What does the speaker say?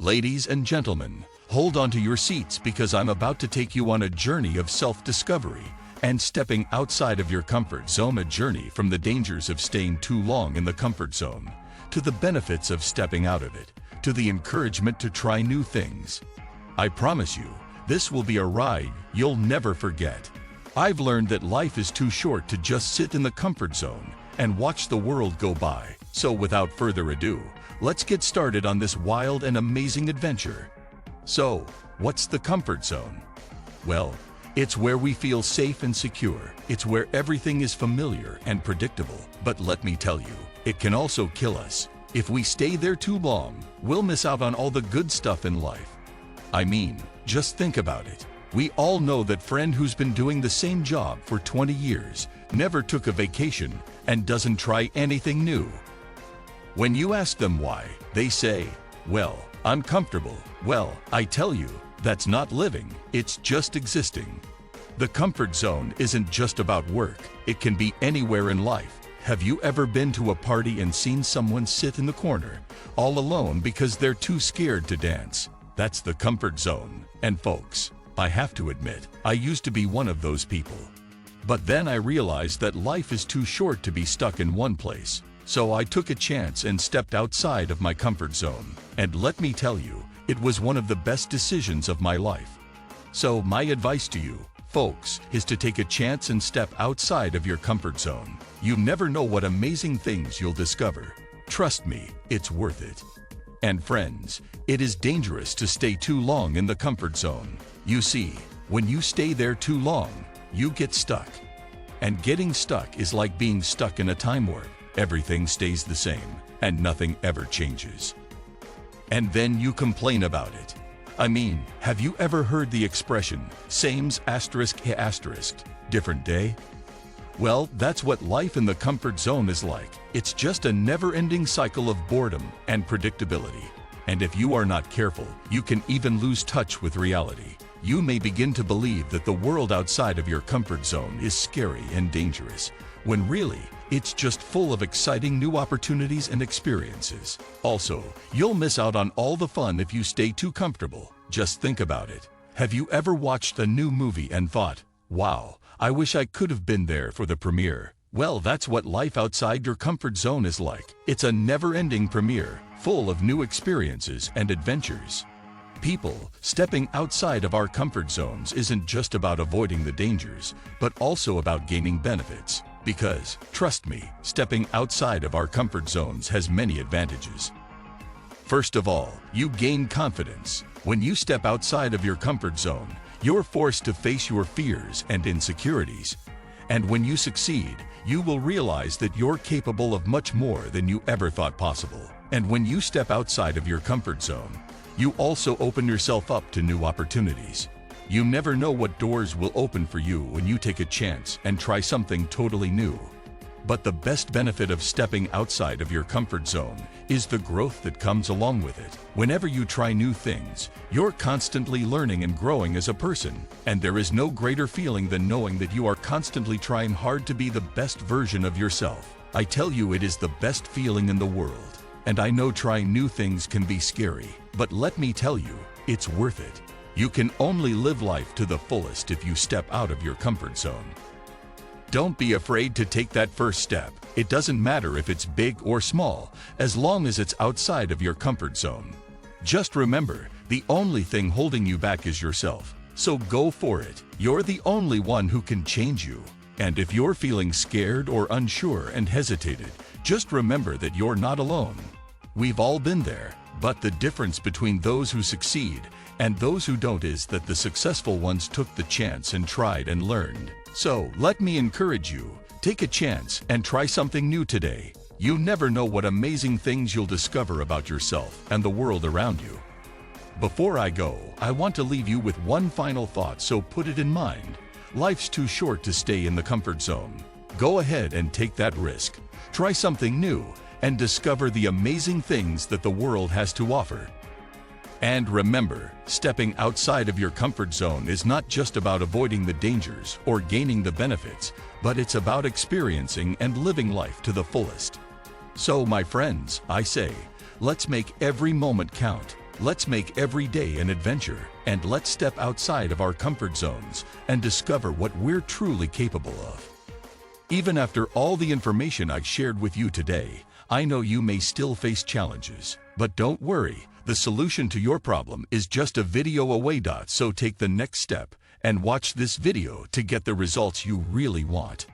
Ladies and gentlemen, hold on to your seats because I'm about to take you on a journey of self-discovery and stepping outside of your comfort zone, a journey from the dangers of staying too long in the comfort zone, to the benefits of stepping out of it, to the encouragement to try new things. I promise you, this will be a ride you'll never forget. I've learned that life is too short to just sit in the comfort zone and watch the world go by. So without further ado, let's get started on this wild and amazing adventure. So, what's the comfort zone? Well, it's where we feel safe and secure. It's where everything is familiar and predictable. But let me tell you, it can also kill us. If we stay there too long, we'll miss out on all the good stuff in life. I mean, just think about it. We all know that friend who's been doing the same job for 20 years, never took a vacation, and doesn't try anything new. When you ask them why, they say, well, I'm comfortable. Well, I tell you, that's not living, it's just existing. The comfort zone isn't just about work, it can be anywhere in life. Have you ever been to a party and seen someone sit in the corner, all alone because they're too scared to dance? That's the comfort zone. And folks, I have to admit, I used to be one of those people. But then I realized that life is too short to be stuck in one place. So I took a chance and stepped outside of my comfort zone. And let me tell you, it was one of the best decisions of my life. So my advice to you, folks, is to take a chance and step outside of your comfort zone. You never know what amazing things you'll discover. Trust me, it's worth it. And friends, it is dangerous to stay too long in the comfort zone. You see, when you stay there too long, you get stuck. And getting stuck is like being stuck in a time warp. Everything stays the same, and nothing ever changes. And then you complain about it. I mean, have you ever heard the expression, same's asterisk asterisk, different day? Well, that's what life in the comfort zone is like. It's just a never-ending cycle of boredom and predictability. And if you are not careful, you can even lose touch with reality. You may begin to believe that the world outside of your comfort zone is scary and dangerous, when really, it's just full of exciting new opportunities and experiences. Also, you'll miss out on all the fun if you stay too comfortable. Just think about it. Have you ever watched a new movie and thought, wow, I wish I could have been there for the premiere? Well, that's what life outside your comfort zone is like. It's a never-ending premiere, full of new experiences and adventures. People, stepping outside of our comfort zones isn't just about avoiding the dangers, but also about gaining benefits. Because, trust me, stepping outside of our comfort zones has many advantages. First of all, you gain confidence. When you step outside of your comfort zone, you're forced to face your fears and insecurities. And when you succeed, you will realize that you're capable of much more than you ever thought possible. And when you step outside of your comfort zone, you also open yourself up to new opportunities. You never know what doors will open for you when you take a chance and try something totally new. But the best benefit of stepping outside of your comfort zone is the growth that comes along with it. Whenever you try new things, you're constantly learning and growing as a person. And there is no greater feeling than knowing that you are constantly trying hard to be the best version of yourself. I tell you, it is the best feeling in the world. And I know trying new things can be scary, but let me tell you, it's worth it. You can only live life to the fullest if you step out of your comfort zone. Don't be afraid to take that first step. It doesn't matter if it's big or small, as long as it's outside of your comfort zone. Just remember, the only thing holding you back is yourself. So go for it. You're the only one who can change you. And if you're feeling scared or unsure and hesitated, just remember that you're not alone. We've all been there, but the difference between those who succeed and those who don't is that the successful ones took the chance and tried and learned. So, let me encourage you, take a chance and try something new today. You never know what amazing things you'll discover about yourself and the world around you. Before I go, I want to leave you with one final thought, so put it in mind. Life's too short to stay in the comfort zone. Go ahead and take that risk. Try something new and discover the amazing things that the world has to offer. And remember, stepping outside of your comfort zone is not just about avoiding the dangers or gaining the benefits, but it's about experiencing and living life to the fullest. So, my friends, I say, let's make every moment count. Let's make every day an adventure, and let's step outside of our comfort zones and discover what we're truly capable of. Even after all the information I've shared with you today, I know you may still face challenges, but don't worry, the solution to your problem is just a video away. So take the next step and watch this video to get the results you really want.